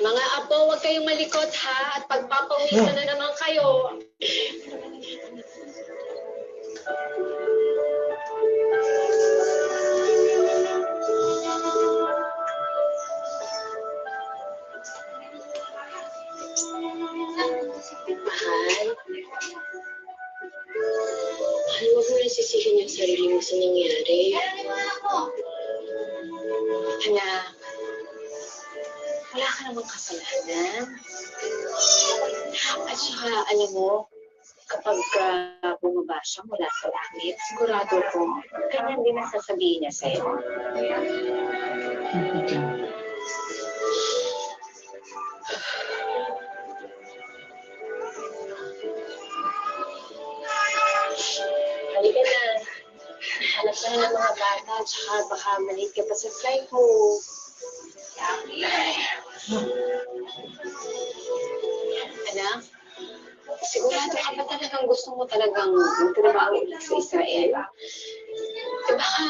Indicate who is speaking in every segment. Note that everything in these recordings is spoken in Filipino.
Speaker 1: Mga apo, huwag kayong malikot ha, at pagpapawisan na naman kayo. Mahal, huwag mo lang sisihin yung sarili mo sa nangyari. Anak, wala ka namang kasalanan. At saka, alam mo, kapag bumaba siya mula sa langit, sigurado ko, ganyan din ang sasabihin niya sa'yo. Halika na. Hanap na ng mga bata, tsaka baka malit ka pa sa flight mo. Anak, sigurado ka ba talagang gusto mo talagang magtrabaho ulit sa Israel? Eh baka,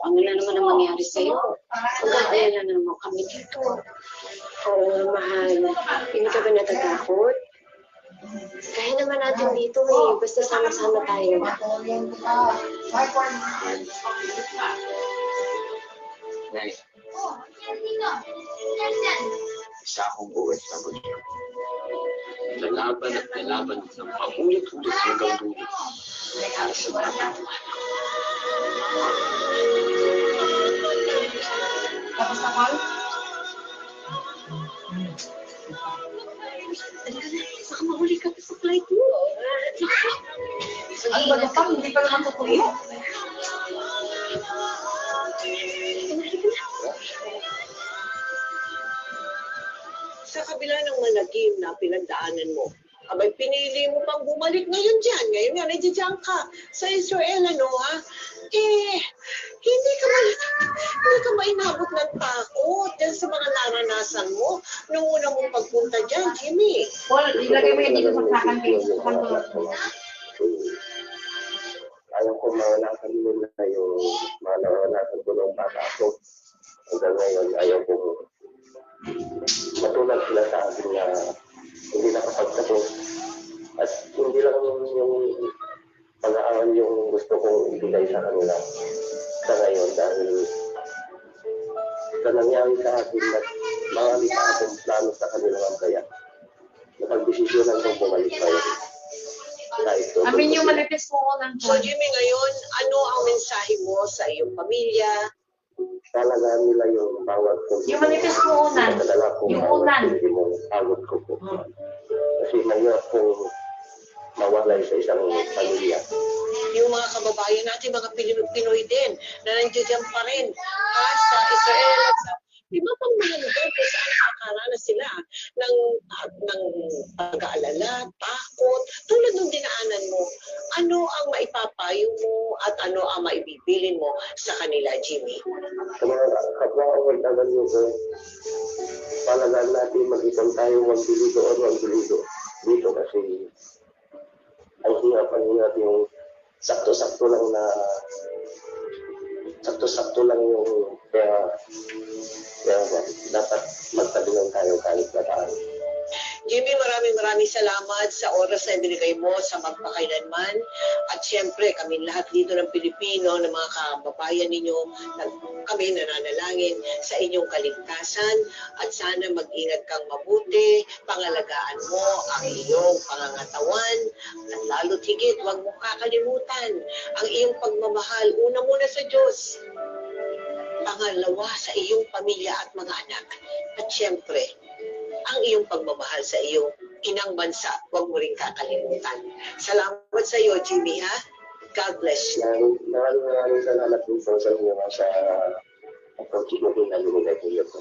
Speaker 1: ano na naman ang mangyari sa'yo? Mag-aalala na naman kami dito. Oo, mahal. Hindi ka ba natatakot? Kaya naman natin dito eh. Basta sama-sama tayo.
Speaker 2: Nay, isa akong OFW. Lalaban at lalaban ng paulit-ulit hanggang dulo. Para sa mga anak.
Speaker 3: Tapos na, Paul?
Speaker 1: Halika na, baka mahuli ka pa sa flight mo.
Speaker 3: Ano ba ito? Hindi pa naman tutuloy.
Speaker 4: Sa kabila ng malagim na pinagdaanan mo, abay pinili mo pang bumalik ngayon dyan. Ngayon nga, nandiyan ka sa Israel, ano ha? Eh, hindi ka mainabot ng takot dyan sa mga naranasan mo nung una mong pagpunta dyan, Jimmy.
Speaker 3: Paul, ilagay mo yan dito sa sakan kayo.
Speaker 2: Ayaw ko mawalasan nila yung mawalasan ko ng bata ko. Hanggang ngayon, ayaw ko matulad sila sa akin na hindi nakapagtapos. At hindi lang yung pag-aaral yung gusto kong ibigay sa kanila sa ngayon dahil sa nangyari sa akin at marami sa akong plano sa kanila kaya napag-desisyonan kong bumalik kayo.
Speaker 3: Amin yung malipis mo ko ng
Speaker 4: So, Jimmy, ngayon, ano ang mensahe mo sa iyong pamilya?
Speaker 2: Talaga nila yung bawat kong
Speaker 3: yung manifest mo unan. Yung unan.
Speaker 2: Yung pagod ko po. Kasi mahirap kong mawalay sa isang pamilya.
Speaker 4: Yung mga kababayan natin, mga Pinoy din, na nandiyan pa rin sa Israel at sa iba pang mga lugar kung saan nakakaranas sila ng pag-aalala, takot, tulad ng dinaanan mo. Ano ang maipapayo mo at ano ang maibibilin mo sa kanila, Jimmy?
Speaker 2: Sa mga kapwa-OFW ko, palagaan natin mag-isang tayo 1 bilido o 1 bilido dito kasi ang hirap yung sakto-sakto lang yung kaya dapat magtabihan tayo kahit na tayo.
Speaker 4: Jimmy, maraming salamat sa oras na binigay mo sa magpakailanman. At siyempre, kami lahat dito ng Pilipino, ng mga kababayan ninyo, kami nananalangin sa inyong kaligtasan. At sana mag-ingat kang mabuti, pangalagaan mo ang iyong pangangatawan. At lalo't higit, huwag mong kakalimutan ang iyong pagmamahal. Una muna sa Diyos. Pangalawa sa iyong pamilya at mga anak. At siyempre, ang iyong pagmamahal sa iyong inang bansa, huwag mo rin kakalimutan. Salamat sa iyo, Jimmy, ha? God bless you.
Speaker 2: Maraming salamat po sa inyo sa opportunity na binigay po niyo po.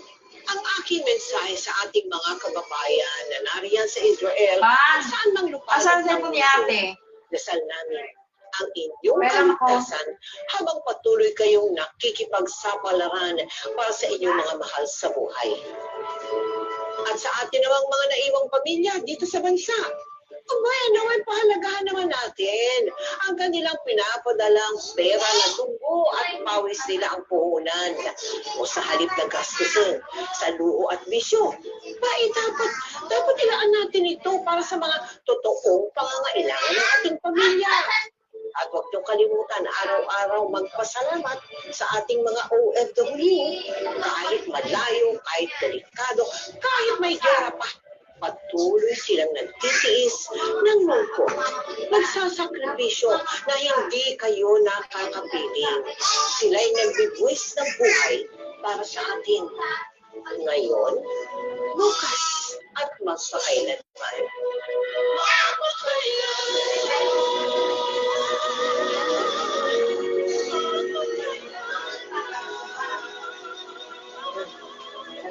Speaker 4: Ang aking mensahe sa ating mga kababayan na nariyan sa Israel, saan mang lupa.
Speaker 3: Asan na po ni ate?
Speaker 4: Dasal namin ang inyong kaligtasan habang patuloy kayong nakikipagsapalaran para sa inyong mga mahal sa buhay. At sa atin namang mga naiwang pamilya dito sa bansa, Abay, naman, pahalagahan naman natin ang kanilang pinapadalang pera na dugo at pawis nila ang puhunan o sa halip na gastusin sa luho at bisyo. Dapat ilaan natin ito para sa mga totoong pangangailangan ng ating pamilya. At huwag niyong kalimutan, araw-araw magpasalamat sa ating mga OFW. Kahit malayo, kahit delikado, kahit may gera pa, patuloy silang nagtitiis ng lungkot, nagsasakripisyo na hindi kayo nakakapiling. Sila'y nagbibuwis ng buhay para sa atin. Ngayon, bukas at magpakailanman.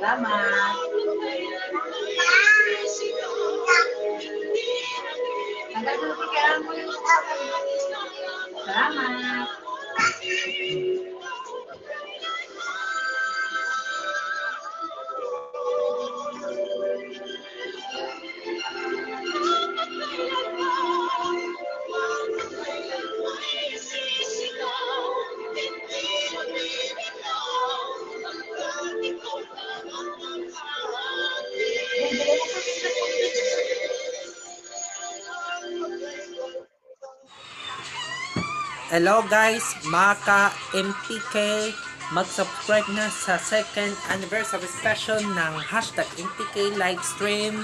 Speaker 3: Salamat. Hanggang sa pagkailangan mo yung salamat.
Speaker 5: Hello guys, mga ka-MPK, mag-subscribe na sa second anniversary special ng hashtag MPK Livestream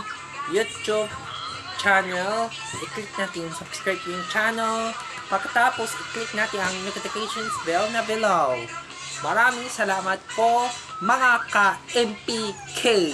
Speaker 5: YouTube channel. I-click natin yung subscribe yung channel. Pagkatapos, i-click natin ang notifications bell na below. Maraming salamat po mga ka-MPK.